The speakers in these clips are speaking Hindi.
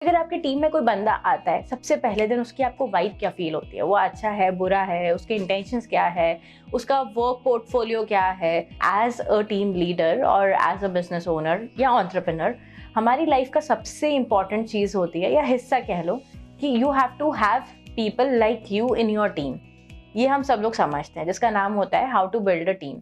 अगर आपकी टीम में कोई बंदा आता है, सबसे पहले दिन उसकी आपको वाइब क्या फील होती है? वो अच्छा है, बुरा है, उसके इंटेंशंस क्या है, उसका वर्क पोर्टफोलियो क्या है? एज अ टीम लीडर और एज अ बिजनेस ओनर या एंटरप्रेन्योर, हमारी लाइफ का सबसे इंपॉर्टेंट चीज होती है या हिस्सा कह लो कि you have to have people like you in your team. ये हम सब लोग समझते हैं, जिसका नाम होता है how to build a team.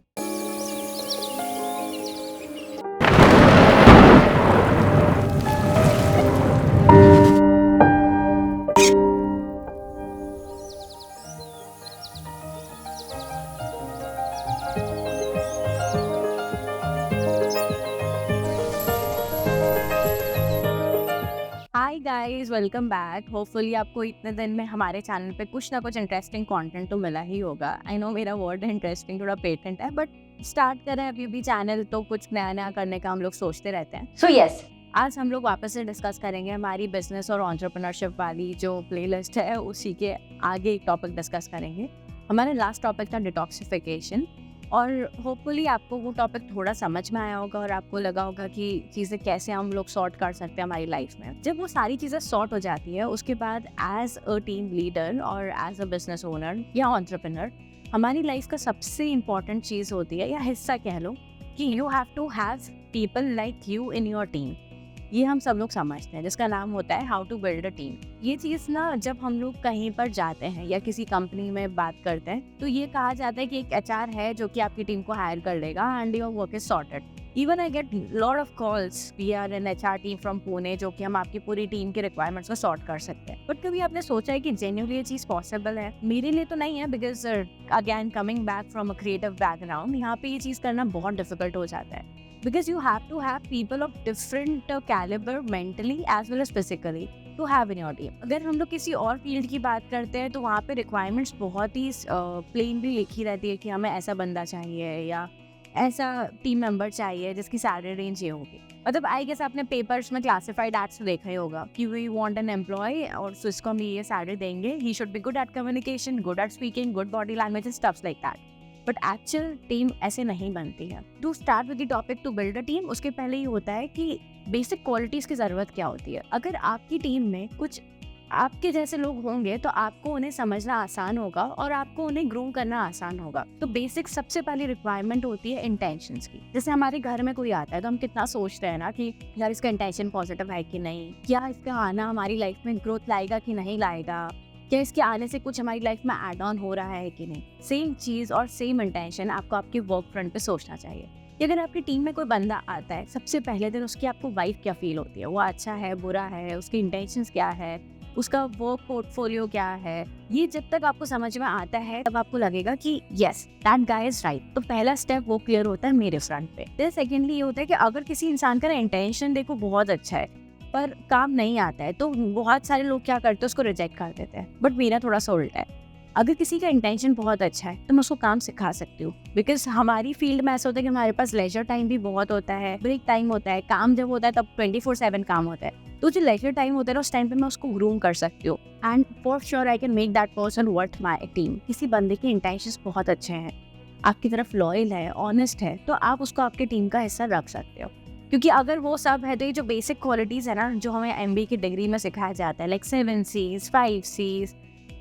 Hi guys, welcome back. Hopefully आपको इतने दिन में हमारे चैनल पे कुछ ना कुछ इंटरेस्टिंग कंटेंट तो मिला ही होगा। आई नो मेरा वर्ड इंटरेस्टिंग थोड़ा पेटेंट है, बट स्टार्ट करें अभी भी चैनल तो कुछ नया नया करने का हम लोग सोचते रहते हैं। सो यस, आज हम लोग वापस से डिस्कस करेंगे हमारी बिजनेस और एंटरप्रेन्योरशिप वाली जो प्लेलिस्ट है, उसी के आगे एक टॉपिक डिस्कस करेंगे। हमारा लास्ट टॉपिक था डिटॉक्सिफिकेशन, और होपफुली आपको वो टॉपिक थोड़ा समझ में आया होगा और आपको लगा होगा कि चीज़ें कैसे हम लोग सॉर्ट कर सकते हैं हमारी लाइफ में। जब वो सारी चीज़ें सॉर्ट हो जाती है, उसके बाद एज अ टीम लीडर और एज अ बिजनेस ओनर या एंटरप्रेन्योर, हमारी लाइफ का सबसे इंपॉर्टेंट चीज़ होती है या हिस्सा कह लो कि you have to have people like you in your team. ये हम सब लोग समझते हैं, जिसका नाम होता है how to build a team. ये चीज़ ना, जब हम लोग कहीं पर जाते हैं या किसी कंपनी में बात करते हैं, तो ये कहा जाता है कि एक एचआर है जो कि आपकी टीम को हायर कर लेगा and your work is sorted. Even I get lot of calls, we are an HR team from Pune, जो कि हम आपकी पूरी टीम के रिक्वायरमेंट्स को सॉर्ट कर सकते हैं। बट कभी आपने सोचा है कि जेन्युइनली ये चीज़ पॉसिबल है? मेरे लिए तो नहीं है, because again coming back from a creative background, यहाँ पे ये चीज़ करना बहुत डिफिकल्ट हो जाता है। Because you have to have people of different caliber mentally as well as physically to have in your team. अगर हम लोग किसी और फील्ड की बात करते हैं तो वहाँ पे रिक्वायरमेंट्स बहुत ही प्लेनली लिखी रहती है कि हमें ऐसा बंदा चाहिए या ऐसा टीम मेंबर चाहिए जिसकी सैलरी रेंज ये होगी। मतलब आई गेस आपने पेपर्स में क्लासिफाइड एड्स देखा ही होगा कि वी वांट एन एम्प्लॉय और सो इसको हम ये सैलरी देंगे, he should be good at communication, good at speaking, good body language, stuffs like that. But actual team ऐसे नहीं बनती है। To start with the topic to build a team, उसके पहले ही होता है कि बेसिक क्वालिटीज की ज़रूरत क्या होती है। अगर आपकी टीम में कुछ आपके जैसे लोग होंगे तो आपको उन्हें समझना आसान होगा और आपको उन्हें ग्रूम करना आसान होगा। तो बेसिक सबसे पहली रिक्वायरमेंट होती है इंटेंशंस की। जैसे हमारे घर में कोई आता है तो हम कितना सोचते हैं ना कि यार इसका इंटेंशन पॉजिटिव है कि नहीं, क्या इसका आना हमारी लाइफ में ग्रोथ लाएगा कि नहीं लाएगा, क्या इसके आने से कुछ हमारी लाइफ में ऐड ऑन हो रहा है कि नहीं। सेम चीज़ और सेम इंटेंशन आपको आपके वर्क फ्रंट पे सोचना चाहिए कि अगर आपकी टीम में कोई बंदा आता है, सबसे पहले दिन उसकी आपको वाइब क्या फील होती है? वो अच्छा है, बुरा है, उसके इंटेंशंस क्या है, उसका वर्क पोर्टफोलियो क्या है? ये जब तक आपको समझ में आता है तब आपको लगेगा कि yes that guy is right. तो पहला स्टेप वो क्लियर होता है मेरे फ्रंट पे। फिर सेकेंडली ये होता है कि अगर किसी इंसान का इंटेंशन देखो बहुत अच्छा है पर काम नहीं आता है, तो बहुत सारे लोग क्या करते हैं, उसको रिजेक्ट कर देते हैं। बट मेरा थोड़ा सा उल्टा है। अगर किसी का इंटेंशन बहुत अच्छा है तो मैं उसको काम सिखा सकती हूँ, बिकॉज हमारी फील्ड में ऐसा होता है कि हमारे पास लेजर टाइम भी बहुत होता है, ब्रेक टाइम होता है, काम जब होता है तब 24/7 काम होता है। तो जो लेजर टाइम होता है ना, उस टाइम पे मैं उसको ग्रूम कर सकती हूँ and for sure I can make that person worth my team. किसी बंदे के इंटेंशंस बहुत अच्छे हैं, आपकी तरफ लॉयल है, ऑनेस्ट है, तो आप उसको आपकी टीम का हिस्सा रख सकते हो। क्योंकि अगर वो सब है तो ये जो बेसिक क्वालिटीज़ है ना, जो हमें MBA की डिग्री में सिखाया जाता है, लाइक 7 Cs, 5 Cs,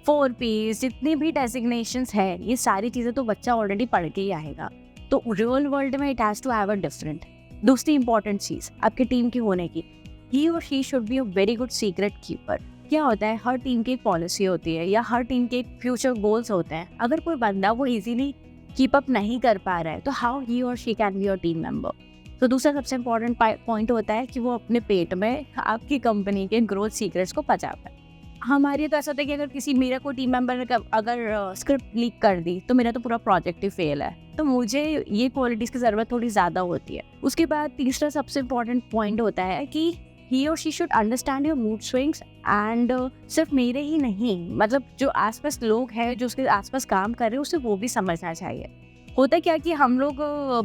4 Ps, जितनी भी डेजिग्नेशंस है, ये सारी चीज़ें तो बच्चा ऑलरेडी पढ़ के ही आएगा। तो रियल वर्ल्ड में it has to have a different. दूसरी इंपॉर्टेंट चीज़ आपकी टीम की होने की, ही और she should be a very good secret keeper. क्या होता है, हर टीम की एक पॉलिसी होती है या हर टीम के एक फ्यूचर गोल्स होते हैं। अगर कोई बंदा वो इजीली कीप अप नहीं कर पा रहा है तो हाउ ही और she can be your team member. तो दूसरा सबसे इम्पोर्टेंट पॉइंट होता है कि वो अपने पेट में आपकी कंपनी के ग्रोथ सीक्रेट्स को पचा पाए। हमारे तो ऐसा होता है कि अगर किसी मेरा कोई टीम मेंबर ने अगर स्क्रिप्ट लीक कर दी तो मेरा तो पूरा प्रोजेक्ट ही फेल है। तो मुझे ये क्वालिटीज़ की ज़रूरत थोड़ी ज़्यादा होती है। उसके बाद तीसरा सबसे इम्पोर्टेंट पॉइंट होता है कि ही और she should understand your mood swings and सिर्फ मेरे ही नहीं, मतलब जो आसपास लोग हैं, जो उसके आसपास काम कर रहे हैं, उसे वो भी समझना चाहिए। होता क्या कि हम लोग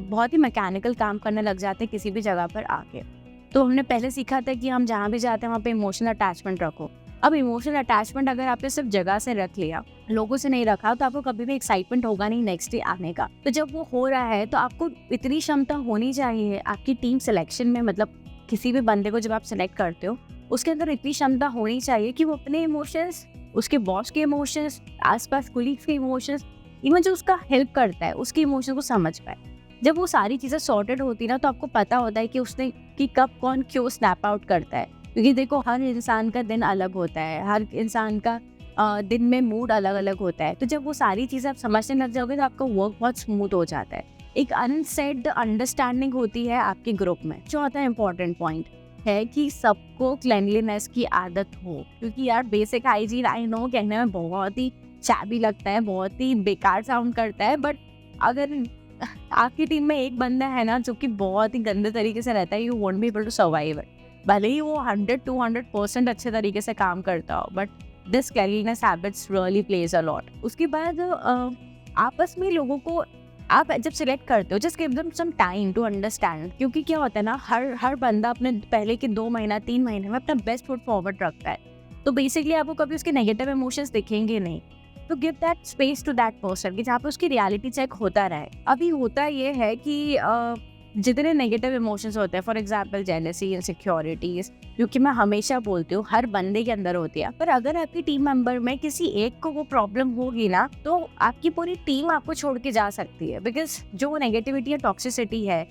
बहुत ही मैकेनिकल काम करने लग जाते हैं किसी भी जगह पर आके। तो हमने पहले सीखा था कि हम जहाँ भी जाते हैं वहाँ पे इमोशनल अटैचमेंट रखो। अब इमोशनल अटैचमेंट अगर आपने सिर्फ जगह से रख लिया, लोगों से नहीं रखा, तो आपको कभी भी एक्साइटमेंट होगा नहीं नेक्स्ट डे आने का। तो जब वो हो रहा है तो आपको इतनी क्षमता होनी चाहिए आपकी टीम सिलेक्शन में, मतलब किसी भी बंदे को जब आप सिलेक्ट करते हो उसके अंदर इतनी क्षमता होनी चाहिए कि वो अपने इमोशंस, उसके बॉस के इमोशंस, आसपास कोलीग्स के इमोशंस, इवन जो उसका हेल्प करता है उसके इमोशंस को समझ पाए। जब वो सारी चीज़ें सॉर्टेड होती ना, तो आपको पता होता है कि उसने कि कब कौन क्यों स्नैप आउट करता है, क्योंकि देखो हर इंसान का दिन अलग होता है, हर इंसान का दिन में मूड अलग अलग होता है। तो जब वो सारी चीज़ें आप समझने लग जाओगे तो आपका वर्क बहुत स्मूथ हो जाता है। एक अनसेड अंडरस्टैंडिंग होती है आपके ग्रुप में। चौथा इंपॉर्टेंट पॉइंट है कि सबको क्लेanलीनेस की आदत हो, क्योंकि यार बेसिक हाइजीन आई नो कहने में बहुत ही चैबी लगता है, बहुत ही बेकार साउंड करता है, बट अगर आपकी टीम में एक बंदा है ना जो कि बहुत ही गंदे तरीके से रहता है, you won't be able to survive it. भले ही वो 100-200% अच्छे तरीके से काम करता हो, but this cleanliness habits really plays a lot. उसके बाद आपस में लोगों को आप जब सिलेक्ट करते हो, just give them some time to understand, क्योंकि क्या होता है ना, हर बंदा अपने पहले के 2 महीना 3 महीने में अपना बेस्ट फुट फॉरवर्ड रखता है, तो बेसिकली आपको कभी उसके नेगेटिव इमोशंस दिखेंगे नहीं। तो give that space to that person कि जहाँ पे उसकी रियलिटी चेक होता रहे। अभी होता ये है कि जितने नेगेटिव इमोशंस होते हैं, फॉर एग्जाम्पल जेलसी, इनसिक्योरिटीज, क्योंकि मैं हमेशा बोलती हूँ हर बंदे के अंदर होती है, पर अगर आपकी टीम मेंबर में किसी एक को वो प्रॉब्लम होगी ना, तो आपकी पूरी टीम आपको छोड़ के जा सकती है, बिकॉज जो नेगेटिविटी या टॉक्सिसिटी है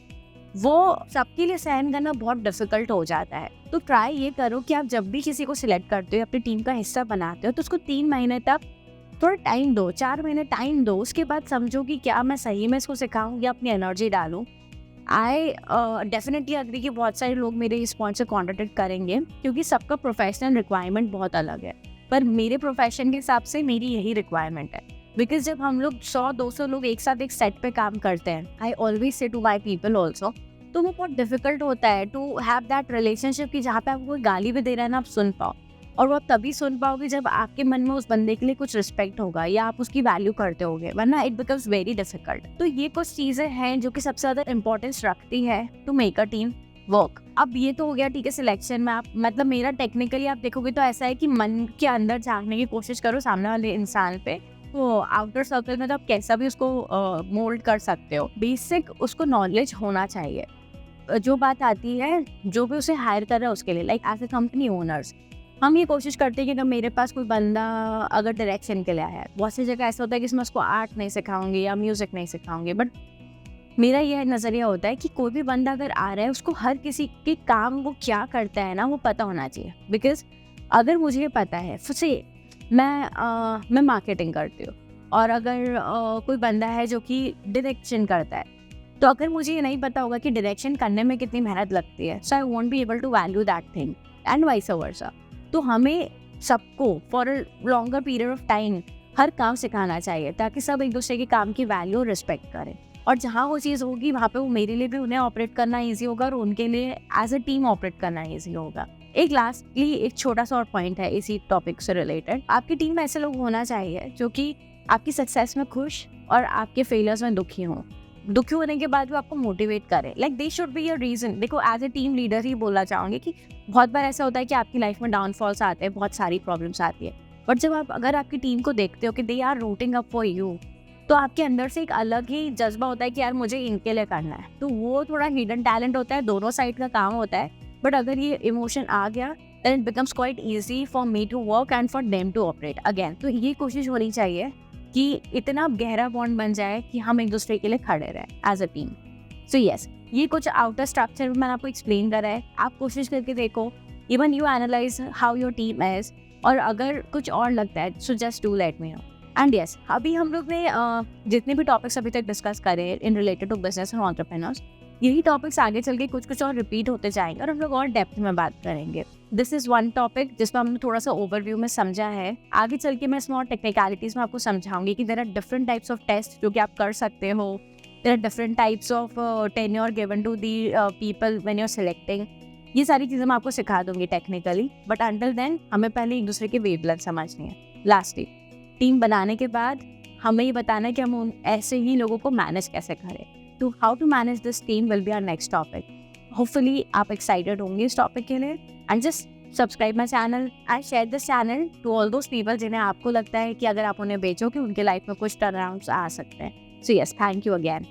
वो सबके लिए सहन करना बहुत डिफिकल्ट हो जाता है। तो ट्राई ये करो कि आप जब भी किसी को सिलेक्ट करते हो, अपनी टीम का हिस्सा बनाते हो, तो उसको 3 महीने तक थोड़ा टाइम दो, 4 महीने टाइम दो। उसके बाद समझो कि क्या मैं सही में इसको सिखाऊं या अपनी एनर्जी डालूं। आई डेफिनेटली अग्री कि बहुत सारे लोग मेरे इस पॉइंट से कॉन्ट्रडिक्ट करेंगे, क्योंकि सबका प्रोफेशनल रिक्वायरमेंट बहुत अलग है, पर मेरे प्रोफेशन के हिसाब से मेरी यही रिक्वायरमेंट है। बिकॉज जब हम लोग 100-200 लोग एक साथ एक सेट पे काम करते हैं, I always say to my people also, तो वो बहुत डिफिकल्ट होता है टू हैव दैट रिलेशनशिप कि जहाँ पे आपको कोई गाली भी दे रहा है ना, आप सुन पाओ। और वो आप तभी सुन पाओगे जब आपके मन में उस बंदे के लिए कुछ रिस्पेक्ट होगा या आप उसकी वैल्यू करते होगे, वरना इट बिकम्स वेरी डिफिकल्ट। तो ये कुछ चीजें हैं जो कि सबसे ज्यादा इंपॉर्टेंस रखती है to make a team work. अब ये तो हो गया ठीक है सिलेक्शन में। आप मतलब मेरा टेक्निकली आप देखोगे तो ऐसा है कि मन के अंदर झांकने की कोशिश करो सामने वाले इंसान पे, तो आउटर सर्कल में तो आप कैसा भी उसको मोल्ड कर सकते हो। बेसिक उसको नॉलेज होना चाहिए। जो बात आती है जो भी उसे हायर कर रहा है उसके लिए, like as a company owners, हम ये कोशिश करते हैं कि अगर मेरे पास कोई बंदा अगर डायरेक्शन के लिए आया है, बहुत सी जगह ऐसा होता है कि इसमें उसको आर्ट नहीं सिखाऊंगी या म्यूजिक नहीं सिखाऊंगी, बट मेरा यह नज़रिया होता है कि कोई भी बंदा अगर आ रहा है उसको हर किसी के काम वो क्या करता है ना वो पता होना चाहिए। बिकॉज अगर मुझे पता है, से मैं मार्केटिंग करती हूँ, और अगर कोई बंदा है जो कि डायरेक्शन करता है, तो अगर मुझे ये नहीं पता होगा कि डायरेक्शन करने में कितनी मेहनत लगती है, so I won't be able to value that thing and vice versa. तो हमें सबको for a longer period of time हर काम सिखाना चाहिए, ताकि सब एक दूसरे के काम की वैल्यू और रिस्पेक्ट करें। और जहाँ वो चीज़ होगी वहाँ पे वो मेरे लिए भी उन्हें ऑपरेट करना ईजी होगा और उनके लिए एज अ टीम ऑपरेट करना ईजी होगा। एक लास्टली एक छोटा सा और पॉइंट है इसी टॉपिक से रिलेटेड, आपकी टीम में ऐसे लोग होना चाहिए जो कि आपकी सक्सेस में खुश और आपके फेलियर्स में दुखी हों। दुखी होने के बाद भी आपको मोटिवेट करें, like they should be a reason. देखो एज ए टीम लीडर ही बोलना चाहूँगी कि बहुत बार ऐसा होता है कि आपकी लाइफ में डाउनफॉल्स आते हैं, बहुत सारी प्रॉब्लम्स आती है, बट जब आप अगर आपकी टीम को देखते हो कि they are rooting up for you, तो आपके अंदर से एक अलग ही जज्बा होता है कि यार मुझे इनके लिए करना है। तो वो थोड़ा हिडन टैलेंट होता है, दोनों साइड का काम होता है, बट अगर ये इमोशन आ गया then it becomes quite easy for me to work and for them to operate again. तो ये कोशिश होनी चाहिए कि इतना गहरा बॉन्ड बन जाए कि हम एक दूसरे के लिए खड़े रहें as a team. So yes, ये कुछ आउटर स्ट्रक्चर मैंने आपको एक्सप्लेन करा है, आप कोशिश करके देखो, even you analyse how your team is, और अगर कुछ और लगता है so just do let me know. And yes, अभी हम लोग ने जितने भी टॉपिक्स अभी तक डिस्कस करे इन रिलेटेड टू बिजनेस और एंटरप्रेन्योर्स, यही टॉपिक्स आगे चल के कुछ और रिपीट होते जाएंगे और हम लोग और डेप्थ में बात करेंगे। दिस इज वन टॉपिक जिसमें हमने थोड़ा सा ओवरव्यू में समझा है। आगे चल के मैं इसमें और टेक्निकलिटीज में आपको समझाऊंगी कि there are different types of test जो कि आप कर सकते हो, there are different types of tenure given to the people when you are selecting. ये सारी चीज़ें मैं आपको सिखा दूंगी टेक्निकली, बट अंटिल देन हमें पहले एक दूसरे की वेवलेंथ समझनी है। लास्टली, टीम बनाने के बाद हमें ये बताना है कि हम ऐसे ही लोगों को मैनेज कैसे करें। तो how to manage this team will be our next topic. Hopefully आप एक्साइटेड होंगे इस टॉपिक के लिए, and just subscribe my channel and share this channel to all those people जिन्हें आपको लगता है कि अगर आप उन्हें बेचोगे उनके लाइफ में कुछ टर्न अराउंड्स आ सकते हैं। So yes, thank you again.